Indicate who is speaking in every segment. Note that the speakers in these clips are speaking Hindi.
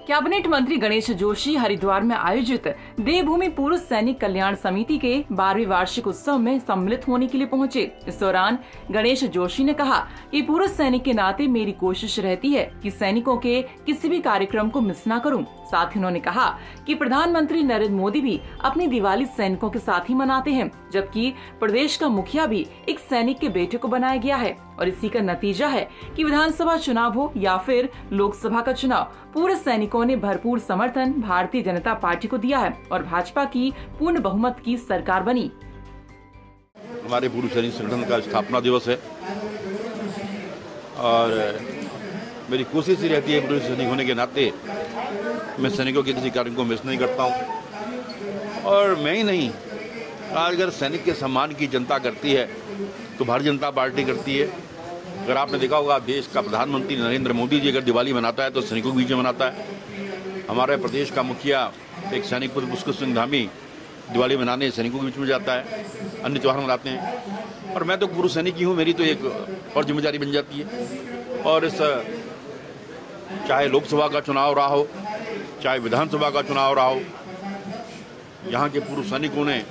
Speaker 1: कैबिनेट मंत्री गणेश जोशी हरिद्वार में आयोजित देवभूमि पूर्व सैनिक कल्याण समिति के 12वीं वार्षिक उत्सव में सम्मिलित होने के लिए पहुंचे। इस दौरान गणेश जोशी ने कहा कि पूर्व सैनिक के नाते मेरी कोशिश रहती है कि सैनिकों के किसी भी कार्यक्रम को मिस ना करूं। साथ ही उन्होंने कहा कि प्रधानमंत्री नरेंद्र मोदी भी अपनी दिवाली सैनिकों के साथ ही मनाते हैं, जबकि प्रदेश का मुखिया भी एक सैनिक के बेटे को बनाया गया है और इसी का नतीजा है कि विधानसभा चुनाव हो या फिर लोकसभा का चुनाव, पूर्व सैनिकों ने भरपूर समर्थन भारतीय जनता पार्टी को दिया है और भाजपा की पूर्ण बहुमत की सरकार बनी।
Speaker 2: हमारे पूर्व सैनिक संगठन का स्थापना दिवस है और मेरी कोशिश ही रहती है पूर्व सैनिक होने के नाते मैं सैनिकों के किसी कार्य को मिस नहीं करता हूँ। और मैं ही नहीं, आज अगर सैनिक के सम्मान की जनता करती है तो भारतीय जनता पार्टी करती है। अगर आपने देखा होगा, देश का प्रधानमंत्री नरेंद्र मोदी जी अगर दिवाली मनाता है तो सैनिकों के बीच में मनाता है। हमारे प्रदेश का मुखिया एक सैनिक पुत्र पुष्कर सिंह धामी दिवाली मनाने सैनिकों के बीच में जाता है, अन्य त्यौहार मनाते हैं। और मैं तो पूर्व सैनिक ही हूँ, मेरी तो एक और जिम्मेदारी बन जाती है। और इस चाहे लोकसभा का चुनाव रहा हो, चाहे विधानसभा का चुनाव रहा हो, यहाँ के पूर्व सैनिकों ने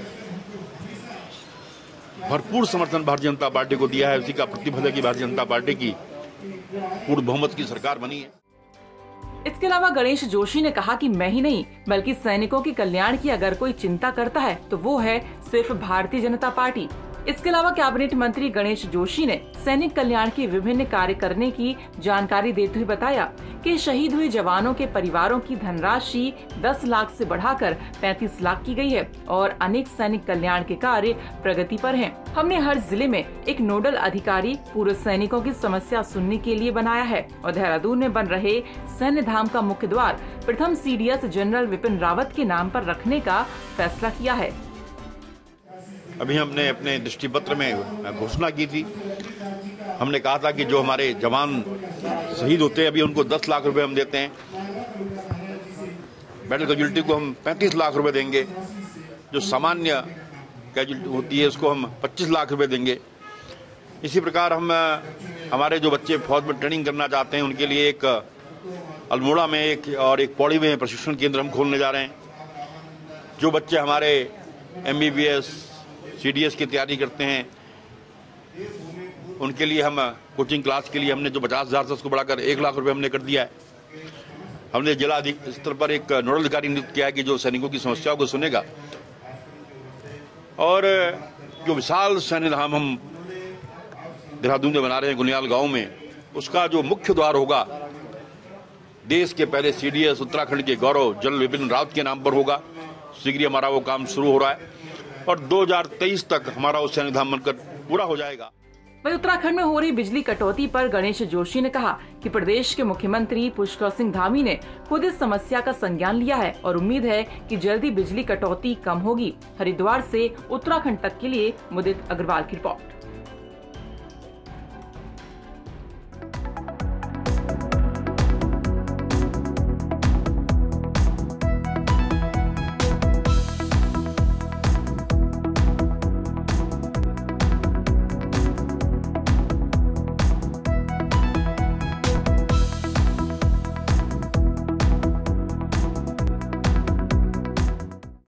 Speaker 2: भरपूर समर्थन भारतीय जनता पार्टी को दिया है। उसी का प्रतिफल है कि भारतीय जनता पार्टी की पूर्ण बहुमत की सरकार बनी है।
Speaker 1: इसके अलावा गणेश जोशी ने कहा कि मैं ही नहीं बल्कि सैनिकों के कल्याण की अगर कोई चिंता करता है तो वो है सिर्फ भारतीय जनता पार्टी। इसके अलावा कैबिनेट मंत्री गणेश जोशी ने सैनिक कल्याण के विभिन्न कार्य करने की जानकारी देते हुए बताया कि शहीद हुए जवानों के परिवारों की धनराशि 10 लाख से बढ़ाकर 35 लाख की गई है और अनेक सैनिक कल्याण के कार्य प्रगति पर हैं। हमने हर जिले में एक नोडल अधिकारी पूर्व सैनिकों की समस्या सुनने के लिए बनाया है और देहरादून में बन रहे सैन्य धाम का मुख्य द्वार प्रथम CDS जनरल विपिन रावत के नाम पर रखने का फैसला किया है।
Speaker 2: अभी हमने अपने दृष्टिपत्र में घोषणा की थी, हमने कहा था कि जो हमारे जवान शहीद होते हैं अभी उनको 10 लाख रुपए हम देते हैं, बैटल कैजुअल्टी को हम 35 लाख रुपए देंगे, जो सामान्य कैजुअल्टी होती है उसको हम 25 लाख रुपए देंगे। इसी प्रकार हम हमारे जो बच्चे फौज में ट्रेनिंग करना चाहते हैं उनके लिए एक अल्मोड़ा में एक और एक पौड़ी में प्रशिक्षण केंद्र हम खोलने जा रहे हैं। जो बच्चे हमारे MBBS CDS की तैयारी करते हैं उनके लिए हम कोचिंग क्लास के लिए हमने जो 50,000 से उसको बढ़ाकर 1 लाख रुपए हमने कर दिया है। हमने जिला स्तर पर एक नोडल अधिकारी नियुक्त किया है कि जो सैनिकों की समस्याओं को सुनेगा। और जो विशाल सैन्य धाम हम देहरादून में बना रहे हैं गुनियाल गांव में, उसका जो मुख्य द्वार होगा देश के पहले CDS उत्तराखंड के गौरव जनरल विपिन रावत के नाम पर होगा। शीघ्र ही हमारा वो काम शुरू हो रहा है और 2023 तक हमारा वो सैन्य धाम बनकर पूरा हो जाएगा।
Speaker 1: वहीं उत्तराखंड में हो रही बिजली कटौती पर गणेश जोशी ने कहा कि प्रदेश के मुख्यमंत्री पुष्कर सिंह धामी ने खुद इस समस्या का संज्ञान लिया है और उम्मीद है कि जल्दी बिजली कटौती कम होगी। हरिद्वार से उत्तराखंड तक के लिए मुदित अग्रवाल की रिपोर्ट।